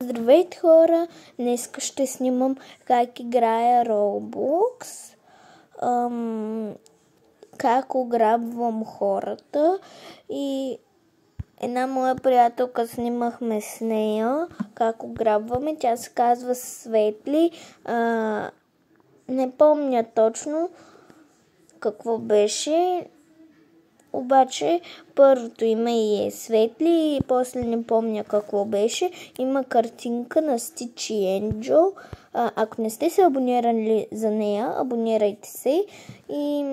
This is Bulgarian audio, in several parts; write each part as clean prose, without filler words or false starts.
Здравейте хора! Днес ще снимам как играя Roblox, как ограбвам хората и една моя приятелка снимахме с нея как ограбваме. Тя се казва Светли. Не помня точно какво беше. Обаче първото име е Светли и после не помня какво беше. Има картинка на Stitch и Angel. Ако не сте се абонирали за нея, абонирайте се. И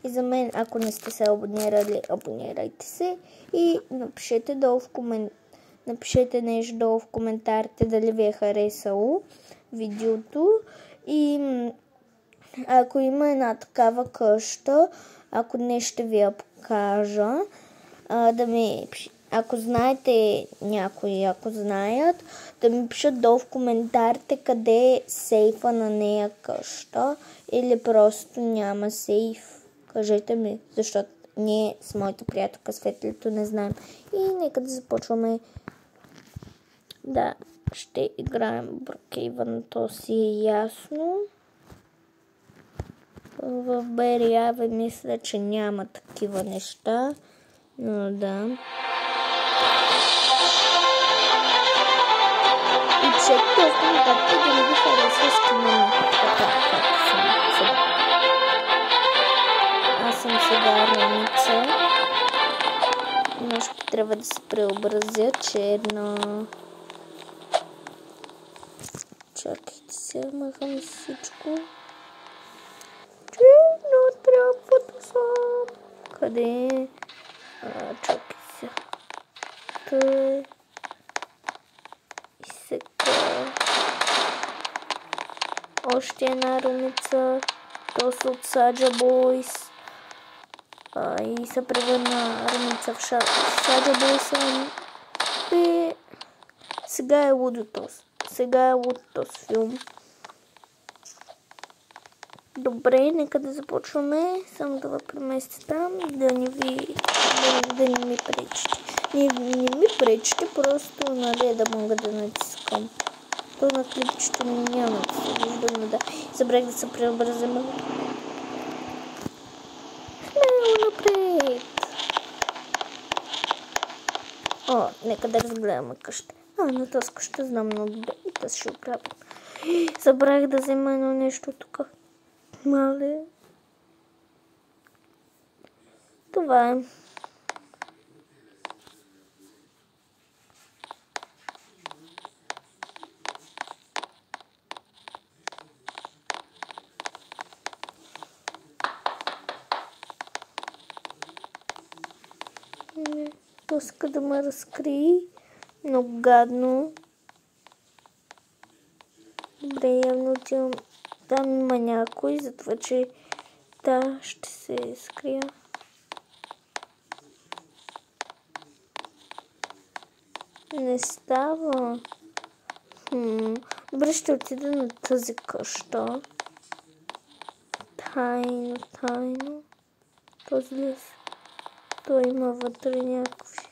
за мен, ако не сте се абонирали, абонирайте се. И напишете нещо долу в коментарите дали ви е харесало видеото. И ако има една такава къща, ако днес ще ви я покажа, ако знаете някои, ако знаят, да ми пишат долу в коментарите къде е сейфа на нея къща или просто няма сейф. Кажете ми, защото ние с моята приятелка Светлито не знаем. И нека да започваме. Да, ще играем Brookhaven, то си е ясно. В Бериаве мисля, че няма такива неща, но да. И пишете в коментарите да не ви харесва скина. Така, както съм сега. Аз съм сега Ромица. Нещо трябва да се преобразя черно. Чакайте се, махам всичко. Но трябва да съм. Къде? Чакай се. Тъй. И сега. Още една Ромица. То са от Saja Boys. И се превърна Ромица в Saja Boys. И сега е Лудотос. Сега е Лудотос филм. Добре, нека да започваме. Само да преместя там, да не ми пречите. Не ми пречите, просто да мога да натискам. То на клипчето няма да се вижда, но да. Забрах да се преобразим. Смело напред! Нека да разгледаме къща. На тази къща знам много добре. И тази ще оправим. Забрах да взема едно нещо тук. Мале. Това е. Иска да ме разкри. Много гадно. Добре, явно отивам. Там има някой, затова че ще се скрия. Не става. Добре, ще отида на тази къща. Тайно. Този лес. Той има вътре някакви.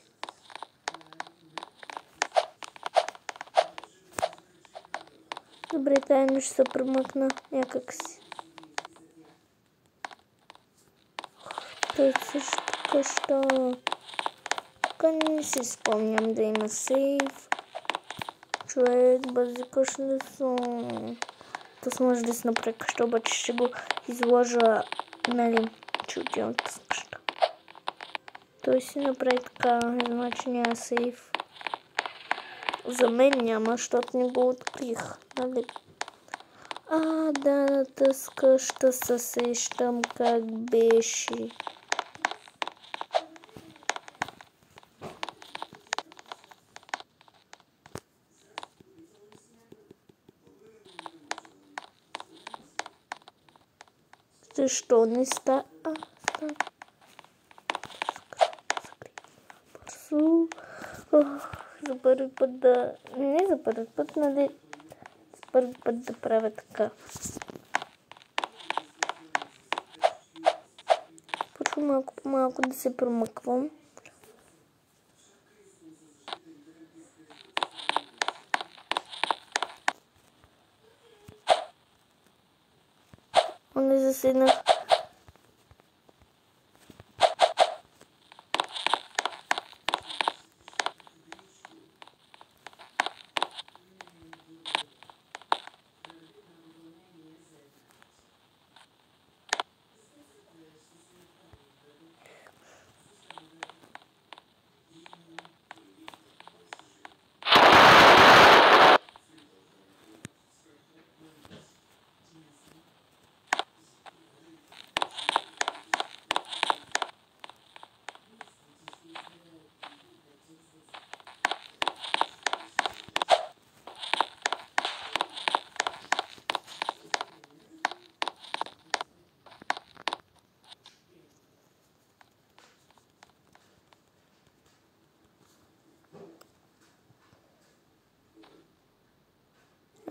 Добре, тайно ще се премъкна някак си. Той също къща. Тук не си спомням да има сейф. Човек, бързи къща съм. Тъс може да си направи къща, обаче ще го изложа, че отивам тази къща. Той си направи така, значи няма сейф. За мен няма, защото не го открих. Да, тази къща се сещам как беше. Защо не ста? Бързо. За първи път Не за първи път, за първи път да правя така. Почвам малко по малко да се промъквам. не заседнах.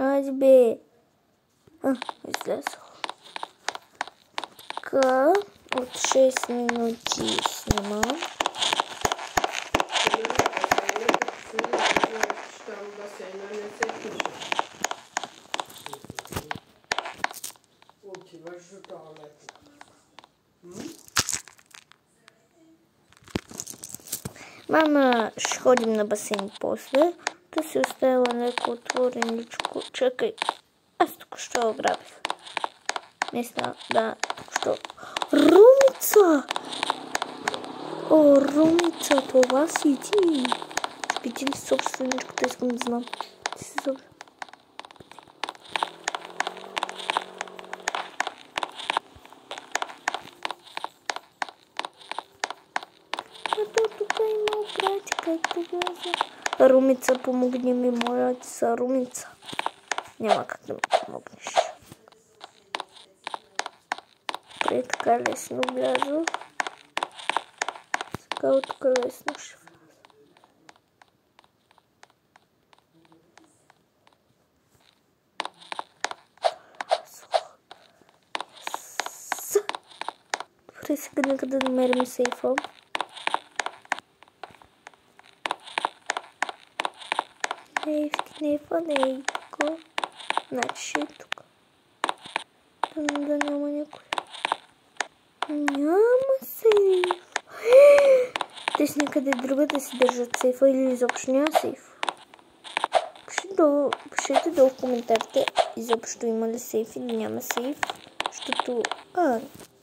Айде бе. Излязох. Така, от 6 минути снимам. Мама, ще ходим на басейн после. Да си оставила леко отвореничко. Чакай, аз току-що ограбих. Наистина, да, току-що. Румица! О, Румица, това си ти. Чакай, ти ли собственичката, искам да знам. Ти си собственичката. Тук има брати, както вляза. Румица, помогни ми, моля ти са, Румица. Няма как да ми помогнеш. Пре така лесно влязох. Сега от тук лесно ще вляза. Добре, сега нека да намерим сейфа. Нейфа. Значи ще е тук. Да няма някой. Няма сейф. Те с някъде друга да си държат сейфа или изобщо няма сейф. Пишете долу в коментарите изобщо има ли сейф или няма сейф. Защото...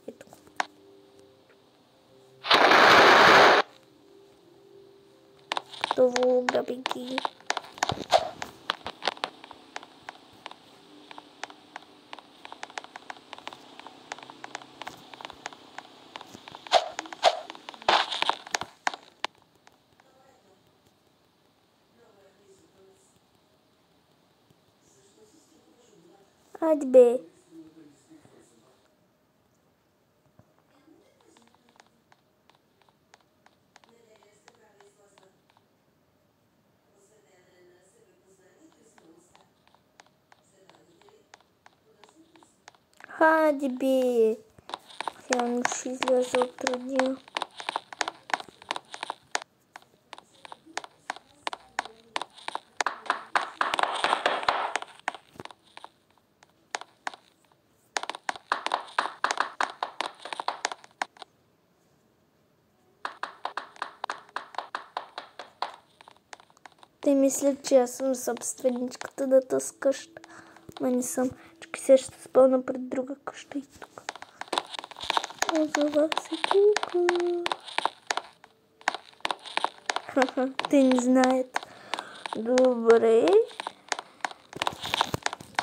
е тук. Готово, габики. Айде бе. Хайде бе. Явно ще изляза от радио. Те мислят, че аз съм собственичката на тази къща. Ма не съм. Чакай, сега ще спълна пред друга къща и тук. Озова се тук. Те не знаят. Добре.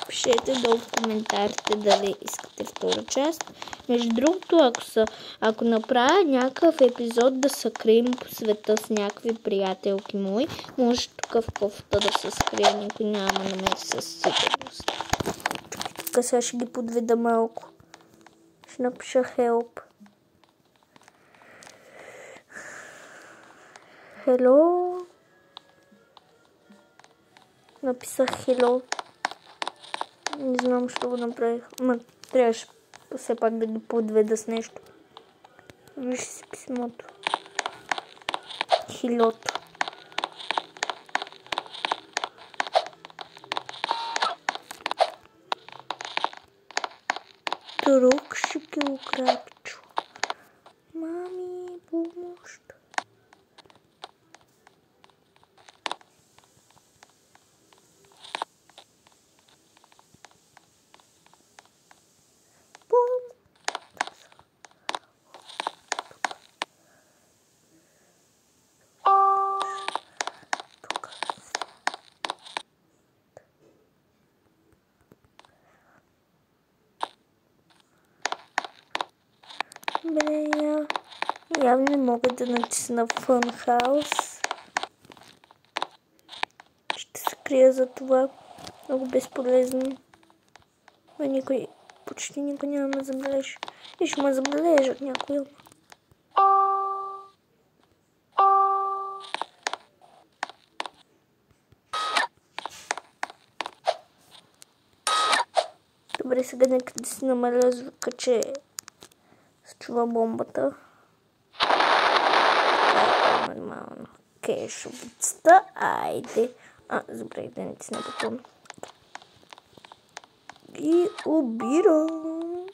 Пишете долу в коментарите дали искате втора част. Между другото, ако направя някакъв епизод да се крием по света с някакви приятелки мои, може тук в кофта да се скрия, никой няма да намери със сигурност. Тук сега ще ги подведа малко. Ще напиша help. Hello. Написах hello. Не знам, що го направих. Ма трябваше все пак да ги подведа с нещо. Виж си писмото. Хилото. Друг. ги ограби, чу. Мами, помощ. Бре, явно не мога да натисна Funhouse. Ще се крия за това. Много безполезно. Почти никой няма ме забележи. И ще ме забележат някой. Добре, сега нека да си намаля звука, че се чува бомбата. Това е нормално. Кешовицата, айде. Забравих да натисна бутон. И убирам.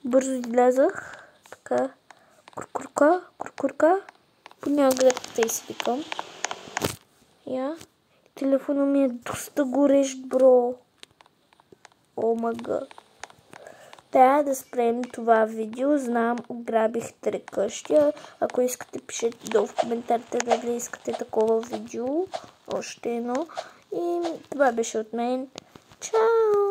Бързо излязах. Така. Куркурка. Понява гледката и си викам. Телефона ми е доста горещ, бро. Омага. Трябва да спрем това видео. Знам, ограбих 3 къщи. Ако искате, пишете долу в коментарите дали искате такова видео. Още едно. И това беше от мен. Чао!